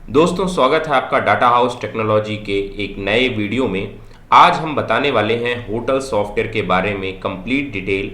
दोस्तों, स्वागत है आपका डाटा हाउस टेक्नोलॉजी के एक नए वीडियो में। आज हम बताने वाले हैं होटल सॉफ्टवेयर के बारे में कंप्लीट डिटेल।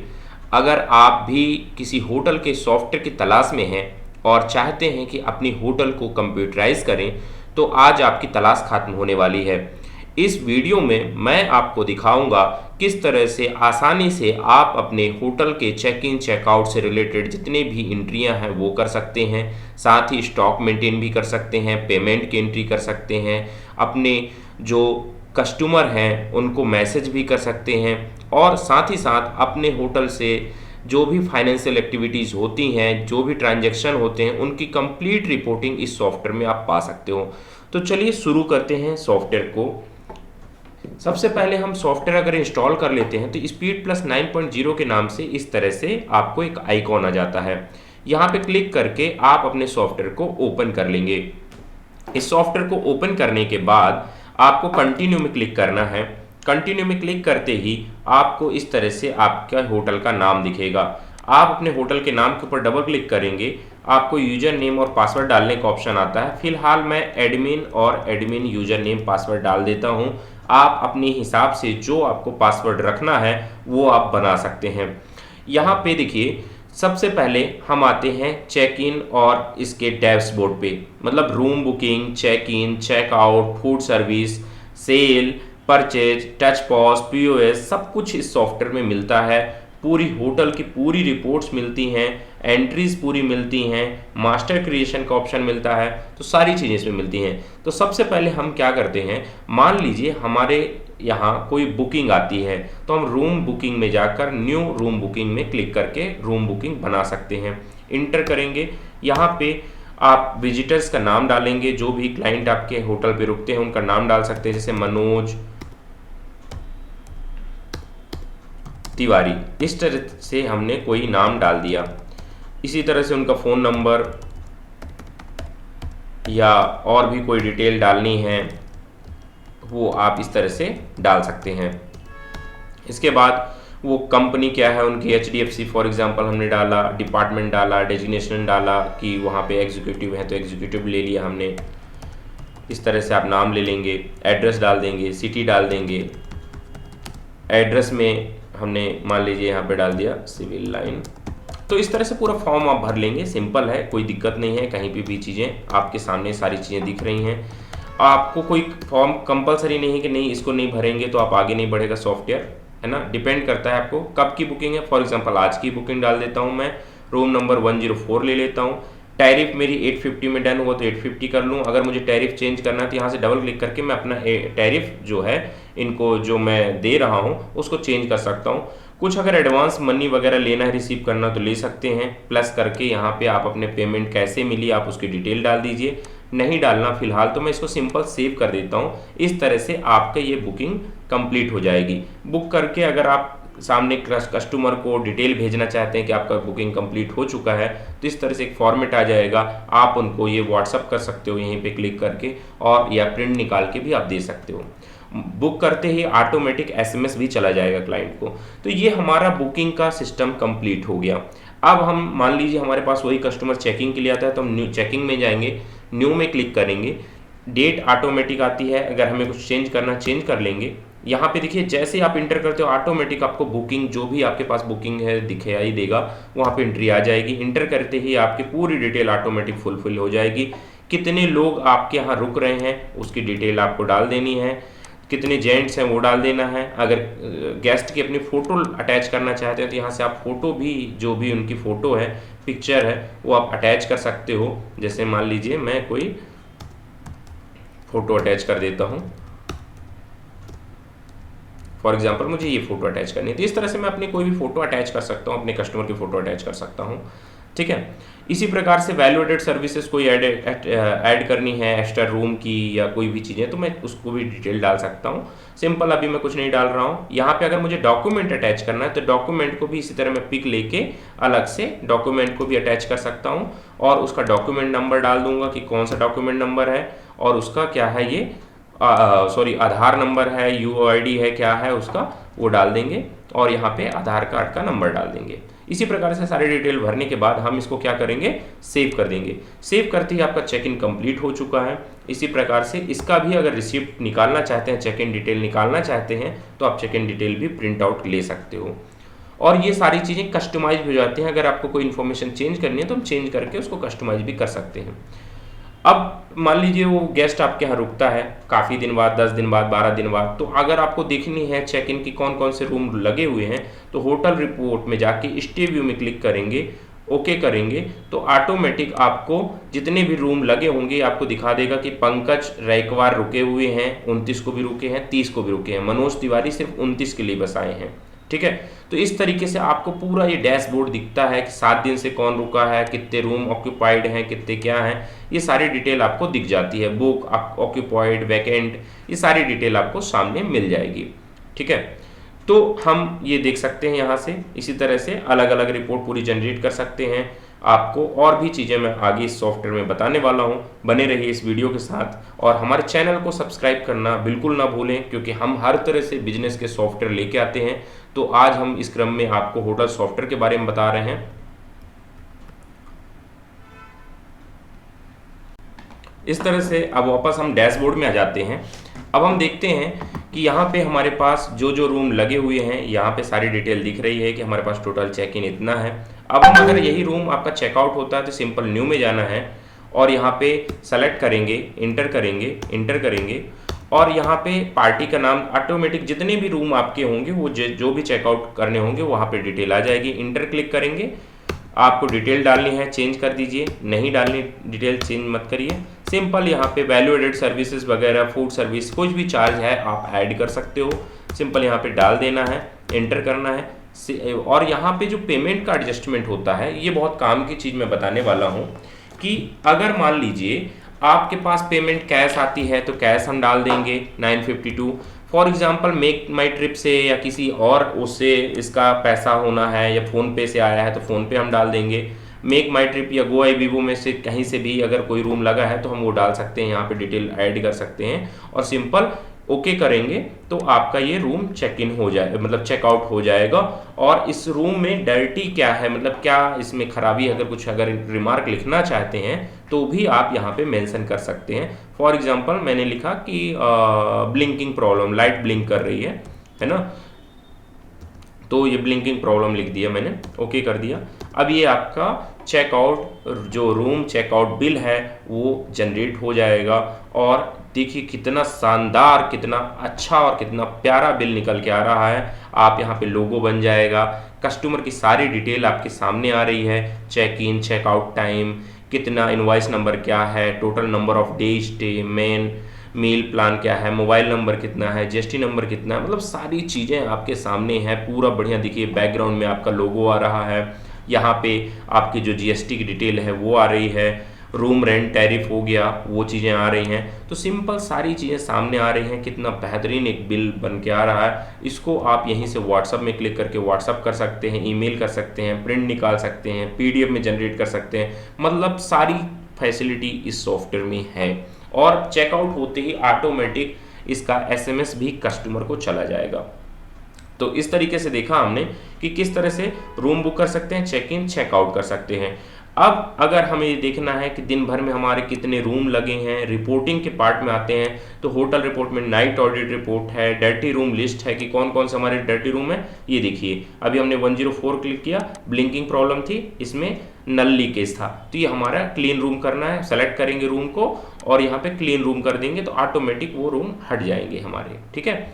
अगर आप भी किसी होटल के सॉफ्टवेयर की तलाश में हैं और चाहते हैं कि अपनी होटल को कंप्यूटराइज करें, तो आज आपकी तलाश खत्म होने वाली है। इस वीडियो में मैं आपको दिखाऊंगा किस तरह से आसानी से आप अपने होटल के चेक इन चेकआउट से रिलेटेड जितने भी एंट्रियां हैं वो कर सकते हैं। साथ ही स्टॉक मेंटेन भी कर सकते हैं, पेमेंट की एंट्री कर सकते हैं, अपने जो कस्टमर हैं उनको मैसेज भी कर सकते हैं, और साथ ही साथ अपने होटल से जो भी फाइनेंशियल एक्टिविटीज़ होती हैं, जो भी ट्रांजैक्शन होते हैं, उनकी कंप्लीट रिपोर्टिंग इस सॉफ्टवेयर में आप पा सकते हो। तो चलिए शुरू करते हैं सॉफ्टवेयर को। सबसे पहले हम सॉफ्टवेयर अगर इंस्टॉल कर लेते हैं तो स्पीड प्लस 9.0 के नाम से इस तरह से आपको एक आइकॉन आ जाता है। यहाँ पे क्लिक करके आप अपने सॉफ्टवेयर को ओपन कर लेंगे। इस सॉफ्टवेयर को ओपन करने के बाद आपको कंटिन्यू में क्लिक करना है। कंटिन्यू में क्लिक करते ही आपको इस तरह से आपका होटल का नाम दिखेगा। आप अपने होटल के नाम के ऊपर डबल क्लिक करेंगे, आपको यूजर नेम और पासवर्ड डालने का ऑप्शन आता है। फिलहाल मैं एडमिन और एडमिन यूजर नेम पासवर्ड डाल देता हूं। आप अपने हिसाब से जो आपको पासवर्ड रखना है वो आप बना सकते हैं। यहाँ पे देखिए, सबसे पहले हम आते हैं चेक इन और इसके डैशबोर्ड पे, मतलब room booking, check in, check out, food service, sale, purchase, touch POS, POS, सब कुछ इस सॉफ्टवेयर में मिलता है। पूरी होटल की पूरी रिपोर्ट्स मिलती हैं, एंट्रीज पूरी मिलती हैं, मास्टर क्रिएशन का ऑप्शन मिलता है, तो सारी चीज़ें इसमें मिलती हैं। तो सबसे पहले हम क्या करते हैं, मान लीजिए हमारे यहाँ कोई बुकिंग आती है तो हम रूम बुकिंग में जाकर न्यू रूम बुकिंग में क्लिक करके रूम बुकिंग बना सकते हैं। इंटर करेंगे, यहाँ पे आप विजिटर्स का नाम डालेंगे, जो भी क्लाइंट आपके होटल पे रुकते हैं उनका नाम डाल सकते हैं, जैसे मनोज तिवारी। इस तरह से हमने कोई नाम डाल दिया। इसी तरह से उनका फ़ोन नंबर या और भी कोई डिटेल डालनी है वो आप इस तरह से डाल सकते हैं। इसके बाद वो कंपनी क्या है उनकी, HDFC फॉर एग्जांपल हमने डाला, डिपार्टमेंट डाला, डेजिग्नेशन डाला कि वहाँ पे एग्जीक्यूटिव है तो एग्जीक्यूटिव ले लिया हमने। इस तरह से आप नाम ले लेंगे, एड्रेस डाल देंगे, सिटी डाल देंगे। एड्रेस में हमने मान लीजिए यहाँ पे डाल दिया सिविल लाइन। तो इस तरह से पूरा फॉर्म आप भर लेंगे, सिंपल है, कोई दिक्कत नहीं है। कहीं भी चीज़ें आपके सामने सारी चीज़ें दिख रही हैं। आपको कोई फॉर्म कंपलसरी नहीं है कि नहीं इसको नहीं भरेंगे तो आप आगे नहीं बढ़ेगा सॉफ्टवेयर, है ना। डिपेंड करता है आपको कब की बुकिंग है। फॉर एग्जांपल आज की बुकिंग डाल देता हूँ मैं, रूम नंबर 104 ले लेता हूँ। टैरिफ मेरी 850 में डन हुआ तो 850 कर लूँ। अगर मुझे टैरिफ चेंज करना है तो यहाँ से डबल क्लिक करके मैं अपना टैरिफ जो है इनको जो मैं दे रहा हूँ उसको चेंज कर सकता हूँ। कुछ अगर एडवांस मनी वगैरह लेना है, रिसीव करना तो ले सकते हैं। प्लस करके यहाँ पे आप अपने पेमेंट कैसे मिली आप उसकी डिटेल डाल दीजिए। नहीं डालना फिलहाल तो मैं इसको सिंपल सेव कर देता हूँ। इस तरह से आपका ये बुकिंग कंप्लीट हो जाएगी। बुक करके अगर आप सामने कस्टमर को डिटेल भेजना चाहते हैं कि आपका बुकिंग कंप्लीट हो चुका है तो इस तरह से एक फॉर्मेट आ जाएगा। आप उनको ये व्हाट्सअप कर सकते हो यहीं पे क्लिक करके, और या प्रिंट निकाल के भी आप दे सकते हो। बुक करते ही ऑटोमेटिक SMS भी चला जाएगा क्लाइंट को। तो ये हमारा बुकिंग का सिस्टम कंप्लीट हो गया। अब हम मान लीजिए हमारे पास वही कस्टमर चेकिंग के लिए आता है तो हम न्यू चेकिंग में जाएंगे, न्यू में क्लिक करेंगे। डेट ऑटोमेटिक आती है, अगर हमें कुछ चेंज करना चेंज कर लेंगे। यहाँ पे देखिए जैसे आप इंटर करते हो ऑटोमेटिक आपको बुकिंग जो भी आपके पास बुकिंग है दिखाई देगा, वहाँ पे एंट्री आ जाएगी। इंटर करते ही आपकी पूरी डिटेल ऑटोमेटिक फुलफिल हो जाएगी। कितने लोग आपके यहाँ रुक रहे हैं उसकी डिटेल आपको डाल देनी है, कितने जेंट्स हैं वो डाल देना है। अगर गेस्ट की अपनी फ़ोटो अटैच करना चाहते हैं तो यहाँ से आप फ़ोटो भी जो भी उनकी फ़ोटो है, पिक्चर है, वो आप अटैच कर सकते हो। जैसे मान लीजिए मैं कोई फ़ोटो अटैच कर देता हूँ, फॉर एग्जाम्पल मुझे ये फ़ोटो अटैच करनी है, तो इस तरह से मैं अपनी कोई भी फ़ोटो अटैच कर सकता हूँ, अपने कस्टमर की फ़ोटो अटैच कर सकता हूँ। ठीक है। इसी प्रकार से वैल्यू एडेड सर्विसेज कोई ऐड करनी है, एक्स्ट्रा रूम की या कोई भी चीज़ें, तो मैं उसको भी डिटेल डाल सकता हूँ। सिंपल अभी मैं कुछ नहीं डाल रहा हूँ। यहाँ पे अगर मुझे डॉक्यूमेंट अटैच करना है तो डॉक्यूमेंट को भी इसी तरह मैं पिक लेके अलग से डॉक्यूमेंट को भी अटैच कर सकता हूँ, और उसका डॉक्यूमेंट नंबर डाल दूंगा कि कौन सा डॉक्यूमेंट नंबर है, और उसका क्या है ये सॉरी आधार नंबर है, UID है, क्या है उसका वो डाल देंगे, और यहाँ पे आधार कार्ड का नंबर डाल देंगे। इसी प्रकार से सारी डिटेल भरने के बाद हम इसको क्या करेंगे, सेव कर देंगे। सेव करते ही आपका चेक इन कंप्लीट हो चुका है। इसी प्रकार से इसका भी अगर रिसिप्ट निकालना चाहते हैं, चेक इन डिटेल निकालना चाहते हैं, तो आप चेक इन डिटेल भी प्रिंट आउट ले सकते हो। और ये सारी चीज़ें कस्टमाइज हो जाती हैं। अगर आपको कोई इन्फॉर्मेशन चेंज करनी है तो हम चेंज करके उसको कस्टमाइज भी कर सकते हैं। अब मान लीजिए वो गेस्ट आपके यहाँ रुकता है काफ़ी दिन बाद, 10 दिन बाद, 12 दिन बाद, तो अगर आपको देखनी है चेक इन की कौन कौन से रूम लगे हुए हैं, तो होटल रिपोर्ट में जाके स्टे व्यू में क्लिक करेंगे, ओके करेंगे, तो ऑटोमेटिक आपको जितने भी रूम लगे होंगे आपको दिखा देगा कि पंकज रैकवार रुके हुए हैं, 29 को भी रुके हैं, 30 को भी रुके हैं, मनोज तिवारी सिर्फ 29 के लिए बस आए हैं। ठीक है, तो इस तरीके से आपको पूरा ये डैशबोर्ड दिखता है कि 7 दिन से कौन रुका है, कितने रूम ऑक्यूपाइड हैं, कितने क्या हैं, ये सारी डिटेल आपको दिख जाती है। बुक, ऑक्यूपाइड, वैकेंट, ये सारी डिटेल आपको सामने मिल जाएगी। ठीक है, तो हम ये देख सकते हैं यहाँ से। इसी तरह से अलग अलग रिपोर्ट पूरी जनरेट कर सकते हैं। आपको और भी चीज़ें मैं आगे इस सॉफ्टवेयर में बताने वाला हूँ। बने रहिए इस वीडियो के साथ और हमारे चैनल को सब्सक्राइब करना बिल्कुल ना भूलें, क्योंकि हम हर तरह से बिजनेस के सॉफ्टवेयर लेके आते हैं। तो आज हम इस क्रम में आपको होटल सॉफ्टवेयर के बारे में बता रहे हैं। इस तरह से अब वापस हम डैशबोर्ड में आ जाते हैं। अब हम देखते हैं कि यहाँ पे हमारे पास जो जो रूम लगे हुए हैं, यहाँ पे सारी डिटेल दिख रही है कि हमारे पास टोटल चेक इन इतना है। अब हम अगर यही रूम आपका चेकआउट होता है तो सिंपल न्यू में जाना है और यहाँ पे सेलेक्ट करेंगे, इंटर करेंगे और यहाँ पे पार्टी का नाम, ऑटोमेटिक जितने भी रूम आपके होंगे वो जो भी चेकआउट करने होंगे वहाँ पे डिटेल आ जाएगी। इंटर क्लिक करेंगे, आपको डिटेल डालनी है चेंज कर दीजिए, नहीं डालनी डिटेल चेंज मत करिए। सिंपल यहाँ पे वैल्यू एडेड सर्विसेज वगैरह, फूड सर्विस, कुछ भी चार्ज है आप ऐड कर सकते हो। सिंपल यहाँ पे डाल देना है, एंटर करना है। और यहाँ पे जो पेमेंट का एडजस्टमेंट होता है, ये बहुत काम की चीज़ मैं बताने वाला हूँ कि अगर मान लीजिए आपके पास पेमेंट कैश आती है तो कैश हम डाल देंगे 952। For example make my trip से या किसी और उससे इसका पैसा होना है या फ़ोन पे से आया है तो फ़ोन पे हम डाल देंगे। मेक माई ट्रिप या गो आई बीबो में से कहीं से भी अगर कोई रूम लगा है तो हम वो डाल सकते हैं, यहाँ पे डिटेल ऐड कर सकते हैं और सिंपल ओके करेंगे तो आपका ये रूम चेक इन हो जाए, मतलब चेकआउट हो जाएगा। और इस रूम में डर्टी क्या है, मतलब क्या इसमें खराबी, अगर रिमार्क लिखना चाहते हैं तो भी आप यहाँ पे मेंशन कर सकते हैं। फॉर एग्जांपल मैंने लिखा कि ब्लिंकिंग प्रॉब्लम, लाइट ब्लिंक कर रही है ना, तो ये ब्लिंकिंग प्रॉब्लम लिख दिया मैंने, ओके कर दिया। अब ये आपका चेकआउट, जो रूम चेकआउट बिल है वो जनरेट हो जाएगा और देखिए कितना शानदार, कितना अच्छा और कितना प्यारा बिल निकल के आ रहा है। आप यहाँ पे लोगो बन जाएगा, कस्टमर की सारी डिटेल आपके सामने आ रही है, चेक इन, चेकआउट टाइम, कितना, इनवॉइस नंबर क्या है, total number of day stay, meal plan क्या है, मोबाइल नंबर कितना है, जीएसटी नंबर कितना है, मतलब सारी चीज़ें आपके सामने हैं। पूरा बढ़िया देखिए, बैकग्राउंड में आपका लोगो आ रहा है, यहाँ पे आपकी जो जीएसटी की डिटेल है वो आ रही है, रूम रेंट टैरिफ हो गया वो चीज़ें आ रही हैं। तो सिंपल सारी चीज़ें सामने आ रही हैं। कितना बेहतरीन एक बिल बन के आ रहा है। इसको आप यहीं से व्हाट्सअप में क्लिक करके व्हाट्सअप कर सकते हैं, ईमेल कर सकते हैं, प्रिंट निकाल सकते हैं, पीडीएफ में जनरेट कर सकते हैं, मतलब सारी फैसिलिटी इस सॉफ्टवेयर में है। और चेकआउट होते ही ऑटोमेटिक इसका एसएमएस भी कस्टमर को चला जाएगा। तो इस तरीके से देखा हमने कि किस तरह से रूम बुक कर सकते हैं, चेक इन चेकआउट कर सकते हैं। अब अगर हमें ये देखना है कि दिन भर में हमारे कितने रूम लगे हैं, रिपोर्टिंग के पार्ट में आते हैं तो होटल रिपोर्ट में नाइट ऑडिट रिपोर्ट है, डर्टी रूम लिस्ट है कि कौन कौन से हमारे डर्टी रूम है। ये देखिए अभी हमने 104 क्लिक किया, ब्लिंकिंग प्रॉब्लम थी, इसमें नल लीकेज था, तो ये हमारा क्लीन रूम करना है। सेलेक्ट करेंगे रूम को और यहाँ पे क्लीन रूम कर देंगे तो ऑटोमेटिक वो रूम हट जाएंगे हमारे। ठीक है,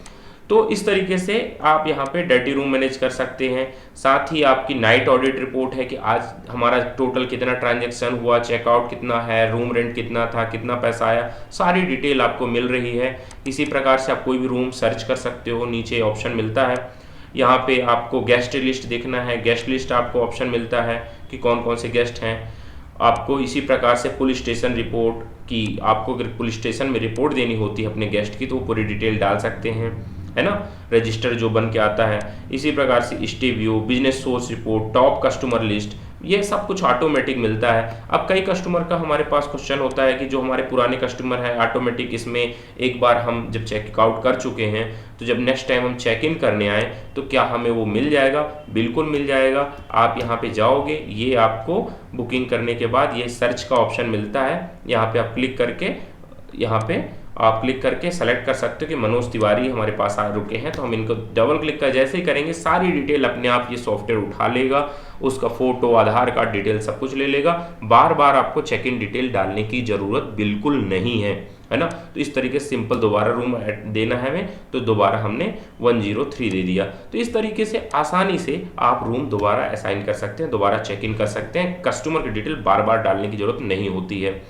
तो इस तरीके से आप यहाँ पे डर्टी रूम मैनेज कर सकते हैं। साथ ही आपकी नाइट ऑडिट रिपोर्ट है कि आज हमारा टोटल कितना ट्रांजैक्शन हुआ, चेकआउट कितना है, रूम रेंट कितना था, कितना पैसा आया, सारी डिटेल आपको मिल रही है। इसी प्रकार से आप कोई भी रूम सर्च कर सकते हो, नीचे ऑप्शन मिलता है। यहाँ पे आपको गेस्ट लिस्ट देखना है, गेस्ट लिस्ट आपको ऑप्शन मिलता है कि कौन कौन से गेस्ट हैं। आपको इसी प्रकार से पुलिस स्टेशन रिपोर्ट की, आपको अगर पुलिस स्टेशन में रिपोर्ट देनी होती है अपने गेस्ट की तो वो पूरी डिटेल डाल सकते हैं, है ना, रजिस्टर जो बन के आता है। इसी प्रकार से stay view, business source report, top customer list, ये सब कुछ ऑटोमेटिक मिलता है। अब कई कस्टमर का हमारे पास क्वेश्चन होता है कि जो हमारे पुराने कस्टमर हैं ऑटोमेटिक इसमें एक बार हम जब चेकआउट कर चुके हैं तो जब नेक्स्ट टाइम हम चेक इन करने आए तो क्या हमें वो मिल जाएगा? बिल्कुल मिल जाएगा। आप यहाँ पे जाओगे, ये आपको बुकिंग करने के बाद ये सर्च का ऑप्शन मिलता है, यहाँ पे आप क्लिक करके सेलेक्ट कर सकते हो कि मनोज तिवारी हमारे पास आ रुके हैं। तो हम इनको डबल क्लिक कर जैसे ही करेंगे सारी डिटेल अपने आप ये सॉफ्टवेयर उठा लेगा, उसका फोटो, आधार कार्ड डिटेल सब कुछ ले लेगा। बार बार आपको चेक इन डिटेल डालने की ज़रूरत बिल्कुल नहीं है ना। तो इस तरीके से सिंपल दोबारा रूम देना है हमें, तो दोबारा हमने 103 दे दिया। तो इस तरीके से आसानी से आप रूम दोबारा असाइन कर सकते हैं, दोबारा चेक इन कर सकते हैं। कस्टमर की डिटेल बार बार डालने की ज़रूरत नहीं होती है।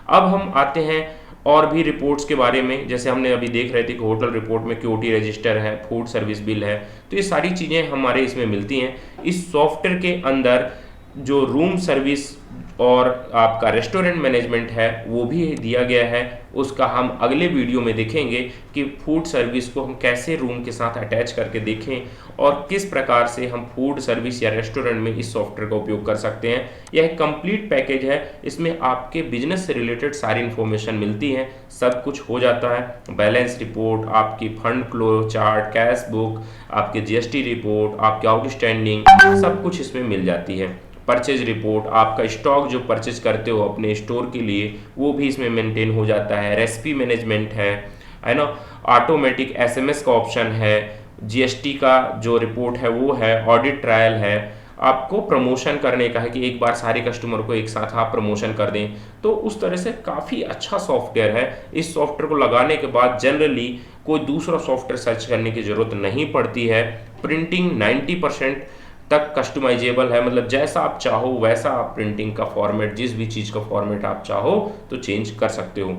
अब हम आते हैं और भी रिपोर्ट्स के बारे में। जैसे हमने अभी देख रहे थे कि होटल रिपोर्ट में क्यूटी रजिस्टर है, फूड सर्विस बिल है, तो ये सारी चीज़ें हमारे इसमें मिलती हैं। इस सॉफ्टवेयर के अंदर जो रूम सर्विस और आपका रेस्टोरेंट मैनेजमेंट है वो भी दिया गया है। उसका हम अगले वीडियो में देखेंगे कि फूड सर्विस को हम कैसे रूम के साथ अटैच करके देखें और किस प्रकार से हम फूड सर्विस या रेस्टोरेंट में इस सॉफ्टवेयर का उपयोग कर सकते हैं। यह एक कंप्लीट पैकेज है, इसमें आपके बिजनेस से रिलेटेड सारी इन्फॉर्मेशन मिलती है, सब कुछ हो जाता है। बैलेंस रिपोर्ट, आपकी fund flow chart, cash book, आपके जीएसटी रिपोर्ट, आपके आउटस्टैंडिंग, सब कुछ इसमें मिल जाती है। परचेज रिपोर्ट, आपका स्टॉक जो परचेज करते हो अपने स्टोर के लिए वो भी इसमें मेंटेन हो जाता है। रेसिपी मैनेजमेंट है ना। ऑटोमेटिक एसएमएस का ऑप्शन है, जीएसटी का जो रिपोर्ट है वो है, ऑडिट ट्रायल है। आपको प्रमोशन करने का है कि एक बार सारे कस्टमर को एक साथ आप प्रमोशन कर दें, तो उस तरह से काफ़ी अच्छा सॉफ्टवेयर है। इस सॉफ्टवेयर को लगाने के बाद जनरली कोई दूसरा सॉफ्टवेयर सर्च करने की ज़रूरत नहीं पड़ती है। प्रिंटिंग 90% तक कस्टमाइजेबल है, मतलब जैसा आप चाहो वैसा आप प्रिंटिंग का फॉर्मेट, जिस भी चीज़ का फॉर्मेट आप चाहो तो चेंज कर सकते हो।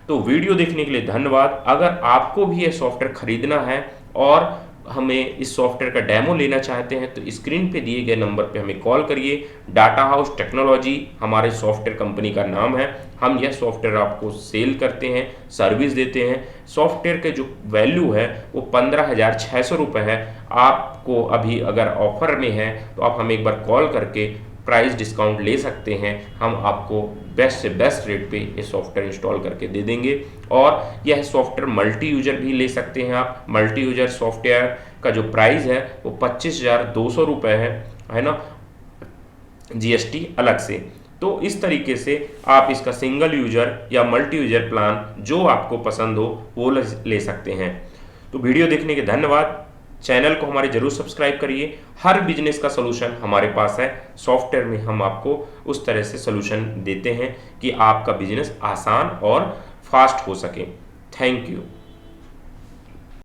तो वीडियो देखने के लिए धन्यवाद। अगर आपको भी ये सॉफ्टवेयर खरीदना है और हमें इस सॉफ्टवेयर का डेमो लेना चाहते हैं तो स्क्रीन पे दिए गए नंबर पे हमें कॉल करिए। डाटा हाउस टेक्नोलॉजी हमारे सॉफ्टवेयर कंपनी का नाम है। हम यह सॉफ्टवेयर आपको सेल करते हैं, सर्विस देते हैं। सॉफ्टवेयर के जो वैल्यू है वो 15,600 रुपये है। आपको अभी अगर ऑफर में है तो आप हमें एक बार कॉल करके प्राइस डिस्काउंट ले सकते हैं। हम आपको बेस्ट से बेस्ट रेट पे ये सॉफ्टवेयर इंस्टॉल करके दे देंगे। और यह सॉफ्टवेयर मल्टी यूजर भी ले सकते हैं आप। मल्टी यूजर सॉफ्टवेयर का जो प्राइस है वो 25,200 रुपये है ना, जीएसटी अलग से। तो इस तरीके से आप इसका सिंगल यूजर या मल्टी यूजर प्लान जो आपको पसंद हो वो ले सकते हैं। तो वीडियो देखने के धन्यवाद। चैनल को हमारे जरूर सब्सक्राइब करिए। हर बिजनेस का सलूशन हमारे पास है। सॉफ्टवेयर में हम आपको उस तरह से सलूशन देते हैं कि आपका बिजनेस आसान और फास्ट हो सके। Thank you.